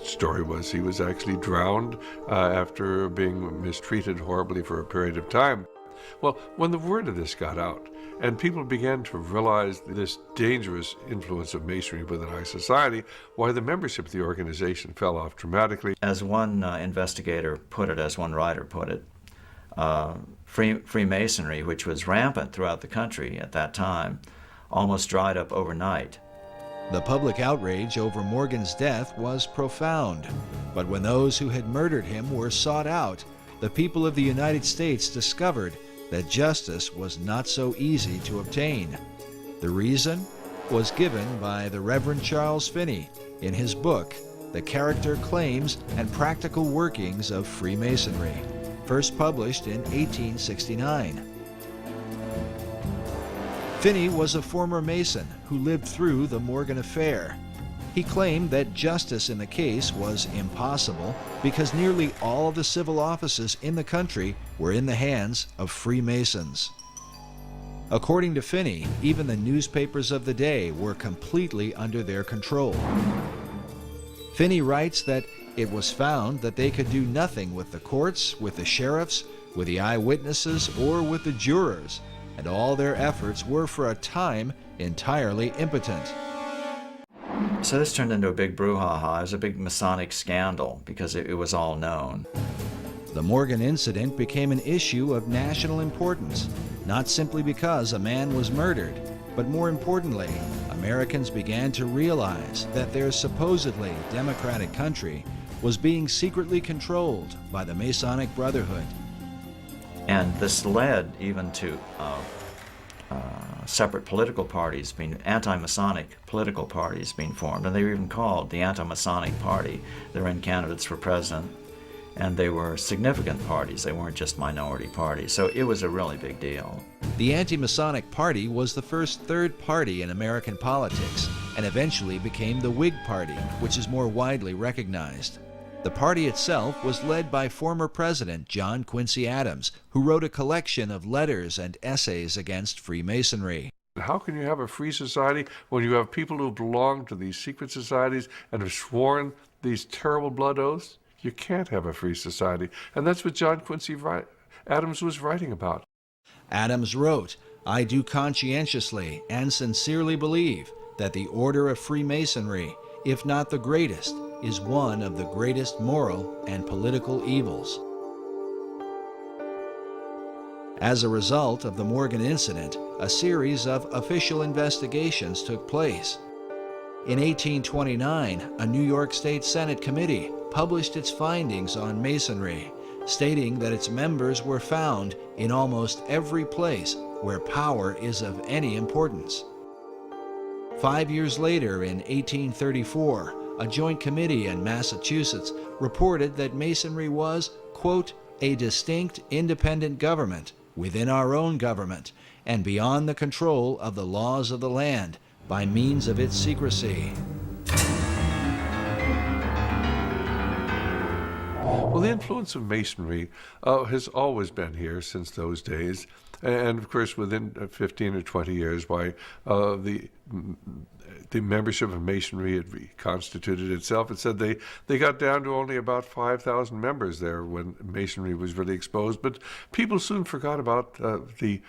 Story was he was actually drowned after being mistreated horribly for a period of time. Well, when the word of this got out, and people began to realize this dangerous influence of Masonry within our society, why the membership of the organization fell off dramatically. As one investigator put it, as one writer put it, Freemasonry, which was rampant throughout the country at that time, almost dried up overnight. The public outrage over Morgan's death was profound, but when those who had murdered him were sought out, the people of the United States discovered that justice was not so easy to obtain. The reason was given by the Reverend Charles Finney in his book, The Character, Claims, and Practical Workings of Freemasonry, first published in 1869. Finney was a former Mason who lived through the Morgan affair. He claimed that justice in the case was impossible because nearly all of the civil offices in the country were in the hands of Freemasons. According to Finney, even the newspapers of the day were completely under their control. Finney writes that it was found that they could do nothing with the courts, with the sheriffs, with the eyewitnesses, or with the jurors, and all their efforts were for a time entirely impotent. So this turned into a big brouhaha. It was a big Masonic scandal because it was all known. The Morgan incident became an issue of national importance, not simply because a man was murdered, but more importantly, Americans began to realize that their supposedly democratic country was being secretly controlled by the Masonic Brotherhood. And this led even to separate political parties, being anti-Masonic political parties being formed, and they were even called the Anti-Masonic Party. They ran candidates for president, and they were significant parties. They weren't just minority parties, so it was a really big deal. The Anti-Masonic Party was the first third party in American politics, and eventually became the Whig Party, which is more widely recognized. The party itself was led by former President John Quincy Adams, who wrote a collection of letters and essays against Freemasonry. How can you have a free society when you have people who belong to these secret societies and have sworn these terrible blood oaths? You can't have a free society. And that's what John Quincy Adams was writing about. Adams wrote, "I do conscientiously and sincerely believe that the order of Freemasonry, if not the greatest, is one of the greatest moral and political evils." As a result of the Morgan incident, a series of official investigations took place. In 1829, a New York State Senate committee published its findings on Masonry, stating that its members were found in almost every place where power is of any importance. 5 years later, in 1834, a joint committee in Massachusetts reported that Masonry was, quote, "a distinct independent government within our own government and beyond the control of the laws of the land by means of its secrecy." Well, the influence of Masonry has always been here since those days. And of course, within 15 or 20 years, why the membership of Masonry had reconstituted itself. It said they got down to only about 5,000 members there when Masonry was really exposed. But people soon forgot about the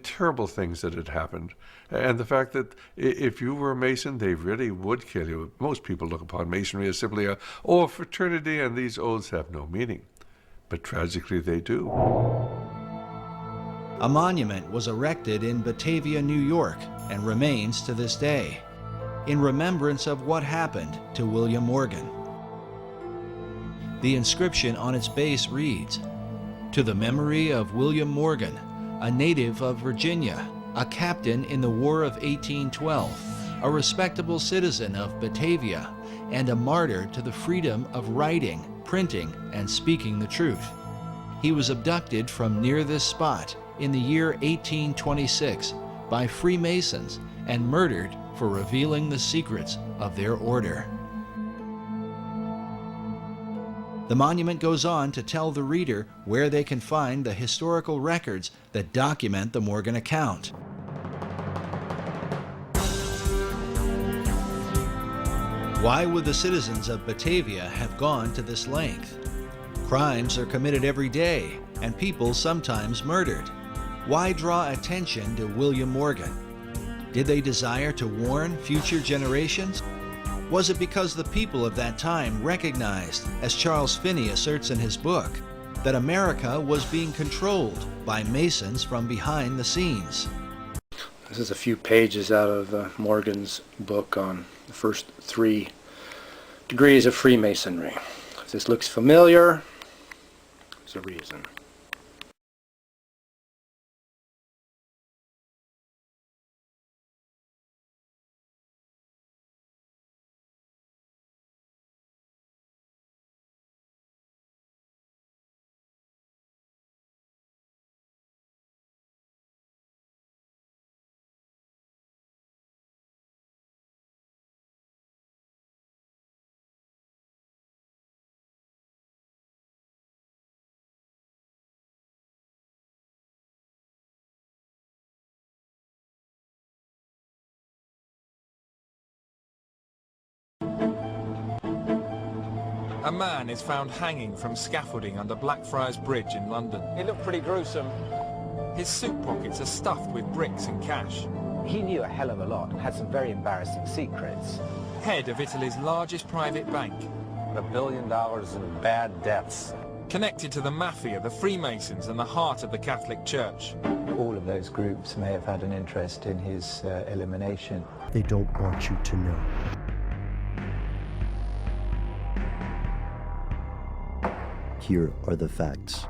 terrible things that had happened. And the fact that if you were a Mason, they really would kill you. Most people look upon Masonry as simply a fraternity, and these oaths have no meaning. But tragically, they do. A monument was erected in Batavia, New York, and remains to this day, in remembrance of what happened to William Morgan. The inscription on its base reads, "To the memory of William Morgan, a native of Virginia, a captain in the War of 1812, a respectable citizen of Batavia, and a martyr to the freedom of writing, printing, and speaking the truth. He was abducted from near this spot in the year 1826 by Freemasons and murdered for revealing the secrets of their order." The monument goes on to tell the reader where they can find the historical records that document the Morgan account. Why would the citizens of Batavia have gone to this length? Crimes are committed every day, and people sometimes murdered. Why draw attention to William Morgan? Did they desire to warn future generations? Was it because the people of that time recognized, as Charles Finney asserts in his book, that America was being controlled by Masons from behind the scenes? This is a few pages out of Morgan's book on the first 3 degrees of Freemasonry. If this looks familiar, there's a reason. A man is found hanging from scaffolding under Blackfriars Bridge in London. It looked pretty gruesome. His suit pockets are stuffed with bricks and cash. He knew a hell of a lot and had some very embarrassing secrets. Head of Italy's largest private bank. $1 billion in bad debts. Connected to the Mafia, the Freemasons, and the heart of the Catholic Church. All of those groups may have had an interest in his elimination. They don't want you to know. Here are the facts.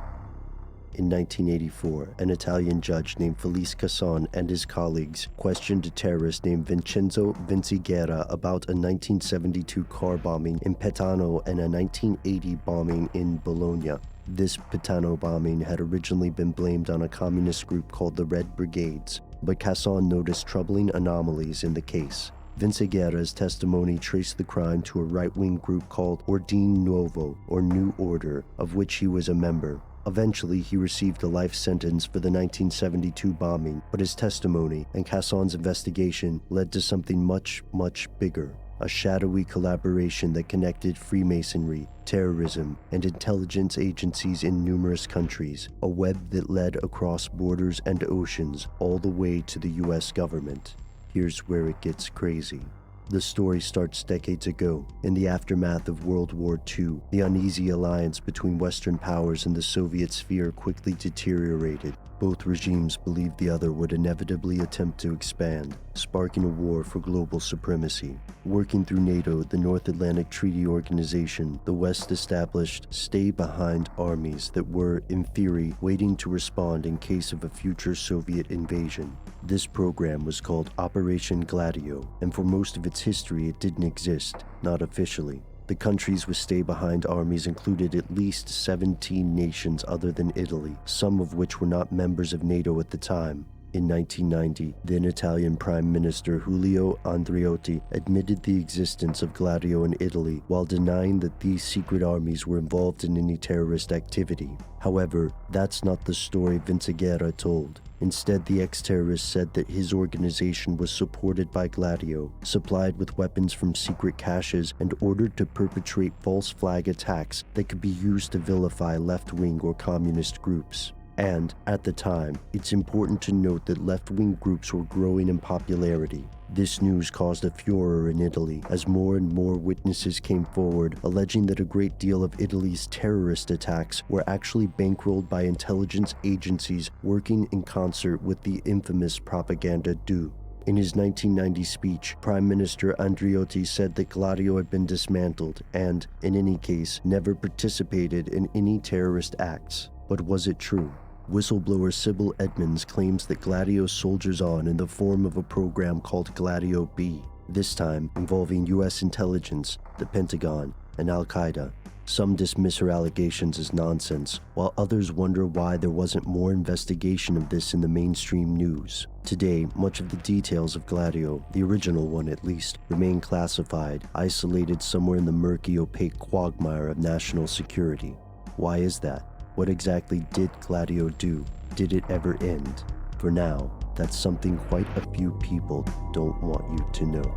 In 1984, an Italian judge named Felice Casson and his colleagues questioned a terrorist named Vincenzo Vinciguerra about a 1972 car bombing in Petano and a 1980 bombing in Bologna. This Petano bombing had originally been blamed on a communist group called the Red Brigades, but Casson noticed troubling anomalies in the case. Vinciguerra's testimony traced the crime to a right-wing group called Ordine Nuovo, or New Order, of which he was a member. Eventually, he received a life sentence for the 1972 bombing, but his testimony and Casson's investigation led to something much, much bigger. A shadowy collaboration that connected Freemasonry, terrorism, and intelligence agencies in numerous countries, a web that led across borders and oceans all the way to the US government. Here's where it gets crazy. The story starts decades ago. In the aftermath of World War II, the uneasy alliance between Western powers and the Soviet sphere quickly deteriorated. Both regimes believed the other would inevitably attempt to expand, sparking a war for global supremacy. Working through NATO, the North Atlantic Treaty Organization, the West established stay-behind armies that were, in theory, waiting to respond in case of a future Soviet invasion. This program was called Operation Gladio, and for most of its history it didn't exist, not officially. The countries with stay-behind armies included at least 17 nations other than Italy, some of which were not members of NATO at the time. In 1990, then Italian Prime Minister Giulio Andreotti admitted the existence of Gladio in Italy while denying that these secret armies were involved in any terrorist activity. However, that's not the story Vinciguerra told. Instead, the ex-terrorist said that his organization was supported by Gladio, supplied with weapons from secret caches, and ordered to perpetrate false flag attacks that could be used to vilify left-wing or communist groups. And, at the time, it's important to note that left-wing groups were growing in popularity. This news caused a furor in Italy as more and more witnesses came forward, alleging that a great deal of Italy's terrorist attacks were actually bankrolled by intelligence agencies working in concert with the infamous propaganda do. In his 1990 speech, Prime Minister Andreotti said that Gladio had been dismantled and, in any case, never participated in any terrorist acts. But was it true? Whistleblower Sybil Edmonds claims that Gladio soldiers on in the form of a program called Gladio B, this time involving US intelligence, the Pentagon, and Al-Qaeda. Some dismiss her allegations as nonsense, while others wonder why there wasn't more investigation of this in the mainstream news. Today, much of the details of Gladio, the original one at least, remain classified, isolated somewhere in the murky, opaque quagmire of national security. Why is that? What exactly did Gladio do? Did it ever end? For now, that's something quite a few people don't want you to know.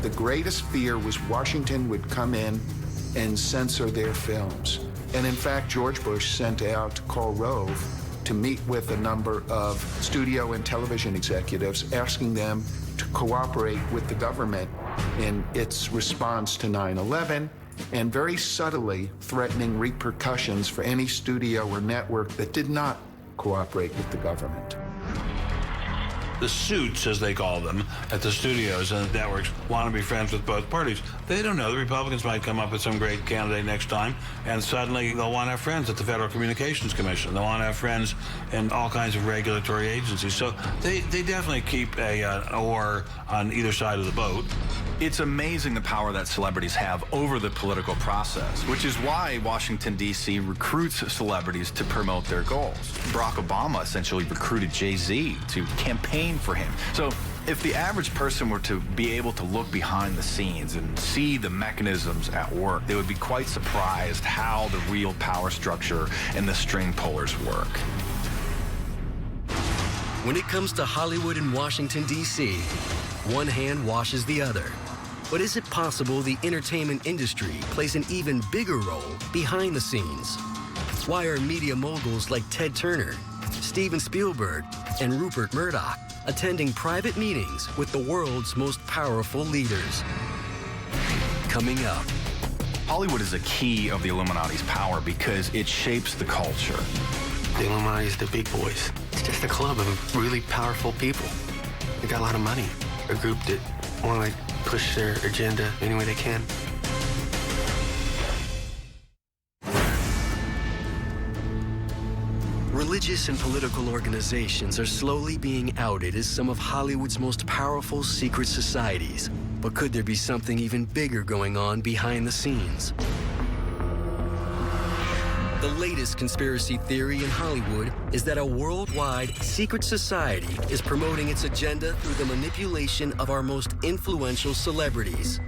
the greatest fear was Washington would come in and censor their films. And in fact, George Bush sent out Karl Rove to meet with a number of studio and television executives, asking them to cooperate with the government in its response to 9/11, and very subtly threatening repercussions for any studio or network that did not cooperate with the government. The suits, as they call them, at the studios and the networks want to be friends with both parties. They don't know. The Republicans might come up with some great candidate next time, and suddenly they'll want to have friends at the Federal Communications Commission. They'll want to have friends in all kinds of regulatory agencies. So they definitely keep an oar on either side of the boat. It's amazing the power that celebrities have over the political process, which is why Washington, D.C. recruits celebrities to promote their goals. Barack Obama essentially recruited Jay-Z to campaign for him. So if the average person were to be able to look behind the scenes and see the mechanisms at work, they would be quite surprised how the real power structure and the string pullers work. When it comes to Hollywood and Washington, D.C., one hand washes the other. But is it possible the entertainment industry plays an even bigger role behind the scenes? Why are media moguls like Ted Turner, Steven Spielberg, and Rupert Murdoch attending private meetings with the world's most powerful leaders? Coming up. Hollywood is a key of the Illuminati's power because it shapes the culture. The Illuminati is the big boys. It's just a club of really powerful people. They got a lot of money. A group that want to push their agenda any way they can. Religious and political organizations are slowly being outed as some of Hollywood's most powerful secret societies. But could there be something even bigger going on behind the scenes? The latest conspiracy theory in Hollywood is that a worldwide secret society is promoting its agenda through the manipulation of our most influential celebrities.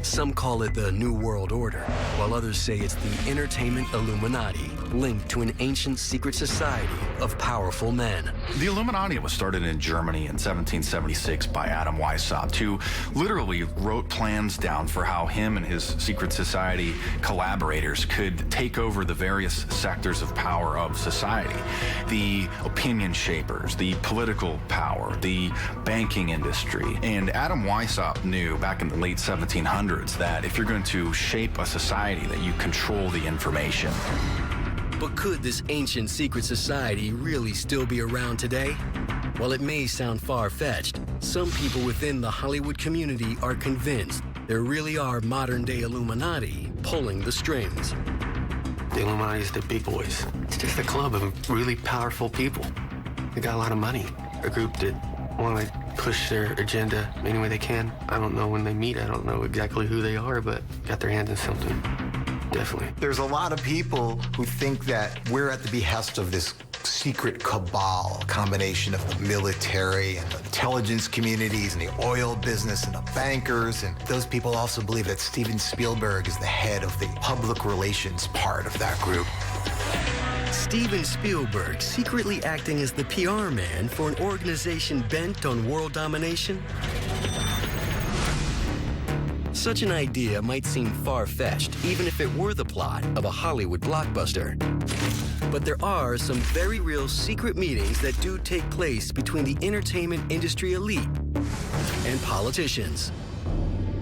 Some call it the New World Order, while others say it's the Entertainment Illuminati, linked to an ancient secret society of powerful men. The Illuminati was started in Germany in 1776 by Adam Weishaupt, who literally wrote plans down for how him and his secret society collaborators could take over the various sectors of power of society. The opinion shapers, the political power, the banking industry. And Adam Weishaupt knew back in the late 1700s that if you're going to shape a society, that you control the information. But could this ancient secret society really still be around today? While it may sound far-fetched, some people within the Hollywood community are convinced there really are modern-day Illuminati pulling the strings. The Illuminati is the big boys. It's just a club of really powerful people. They got a lot of money. A group that want to push their agenda any way they can. I don't know when they meet. I don't know exactly who they are, but got their hands in something. Definitely. There's a lot of people who think that we're at the behest of this secret cabal, a combination of the military and the intelligence communities and the oil business and the bankers. And those people also believe that Steven Spielberg is the head of the public relations part of that group. Steven Spielberg secretly acting as the PR man for an organization bent on world domination? Such an idea might seem far-fetched, even if it were the plot of a Hollywood blockbuster. But there are some very real secret meetings that do take place between the entertainment industry elite and politicians.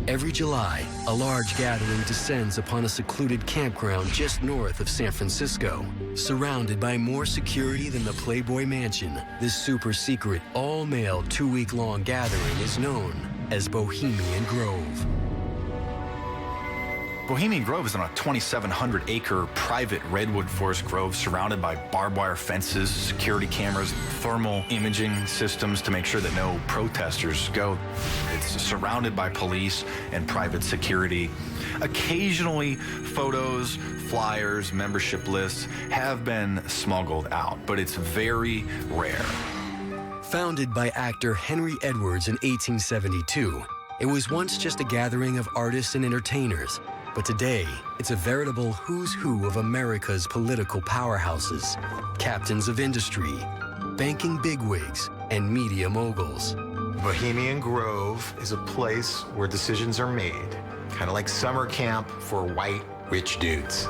Every July, a large gathering descends upon a secluded campground just north of San Francisco. Surrounded by more security than the Playboy Mansion, this super-secret, all-male, 2-week-long gathering is known as Bohemian Grove. Bohemian Grove is on a 2,700-acre private redwood forest grove surrounded by barbed wire fences, security cameras, thermal imaging systems to make sure that no protesters go. It's surrounded by police and private security. Occasionally, photos, flyers, membership lists have been smuggled out, but it's very rare. Founded by actor Henry Edwards in 1872, it was once just a gathering of artists and entertainers. But today, it's a veritable who's who of America's political powerhouses, captains of industry, banking bigwigs, and media moguls. Bohemian Grove is a place where decisions are made, kind of like summer camp for white, rich dudes.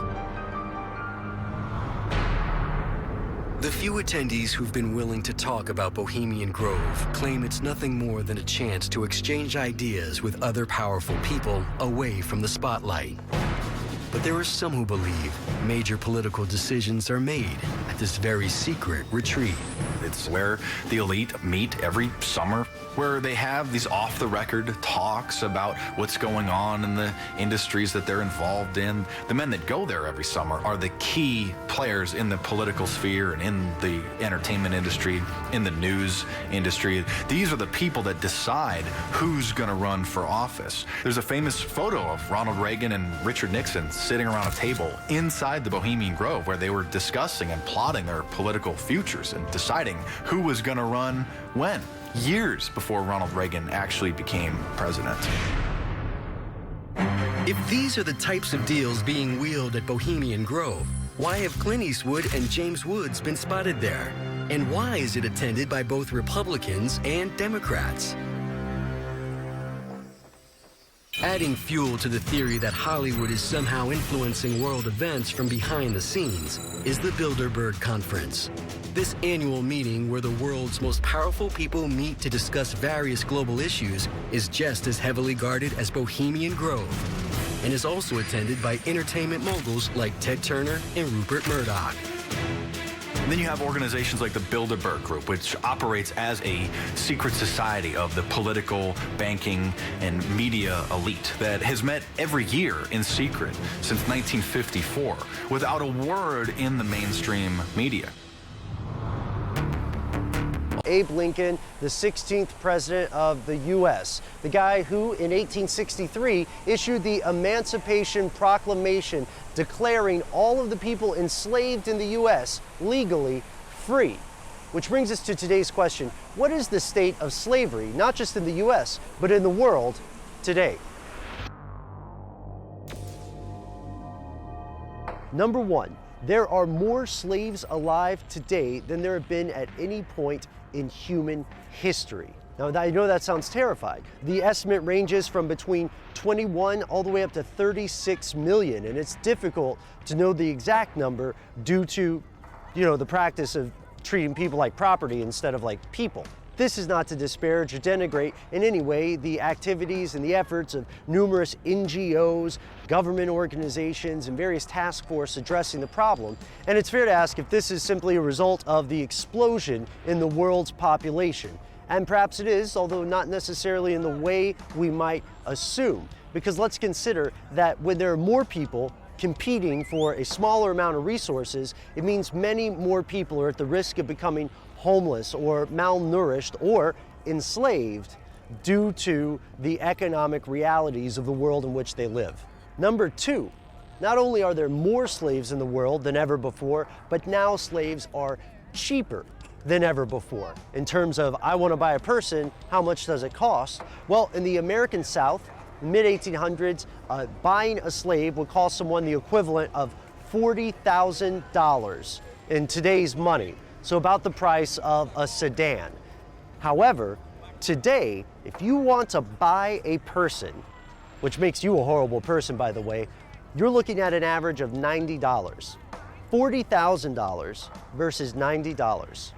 The few attendees who've been willing to talk about Bohemian Grove claim it's nothing more than a chance to exchange ideas with other powerful people away from the spotlight. But there are some who believe major political decisions are made at this very secret retreat. It's where the elite meet every summer, where they have these off-the-record talks about what's going on in the industries that they're involved in. The men that go there every summer are the key players in the political sphere and in the entertainment industry, in the news industry. These are the people that decide who's going to run for office. There's a famous photo of Ronald Reagan and Richard Nixon sitting around a table inside the Bohemian Grove where they were discussing and plotting their political futures and deciding who was going to run when, years before Ronald Reagan actually became president. If these are the types of deals being wheeled at Bohemian Grove, why have Clint Eastwood and James Woods been spotted there? And why is it attended by both Republicans and Democrats? Adding fuel to the theory that Hollywood is somehow influencing world events from behind the scenes is the Bilderberg Conference. This annual meeting where the world's most powerful people meet to discuss various global issues is just as heavily guarded as Bohemian Grove and is also attended by entertainment moguls like Ted Turner and Rupert Murdoch. And then you have organizations like the Bilderberg Group, which operates as a secret society of the political, banking, and media elite that has met every year in secret since 1954 without a word in the mainstream media. Abe Lincoln, the 16th president of the U.S., the guy who in 1863 issued the Emancipation Proclamation declaring all of the people enslaved in the U.S. legally free. Which brings us to today's question: what is the state of slavery, not just in the U.S., but in the world today? Number one, there are more slaves alive today than there have been at any point in human history. Now, I know that sounds terrifying. The estimate ranges from between 21 all the way up to 36 million, and it's difficult to know the exact number due to, the practice of treating people like property instead of like people. This is not to disparage or denigrate in any way the activities and the efforts of numerous NGOs, government organizations, and various task forces addressing the problem. And it's fair to ask if this is simply a result of the explosion in the world's population. And perhaps it is, although not necessarily in the way we might assume. Because let's consider that when there are more people competing for a smaller amount of resources, it means many more people are at the risk of becoming homeless or malnourished or enslaved due to the economic realities of the world in which they live. Number two, not only are there more slaves in the world than ever before, but now slaves are cheaper than ever before. In terms of, I want to buy a person, how much does it cost? Well, in the American South, mid-1800s, buying a slave would cost someone the equivalent of $40,000 in today's money. So about the price of a sedan. However, today, if you want to buy a person, which makes you a horrible person, by the way, you're looking at an average of $90. $40,000 versus $90.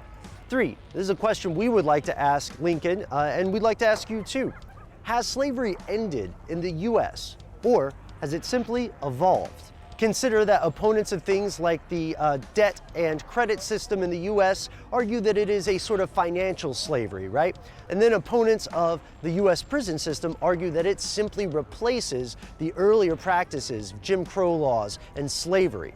Three, this is a question we would like to ask Lincoln, and we'd like to ask you too. Has slavery ended in the US, or has it simply evolved? Consider that opponents of things like the debt and credit system in the US argue that it is a sort of financial slavery, right? And then opponents of the US prison system argue that it simply replaces the earlier practices, Jim Crow laws, and slavery.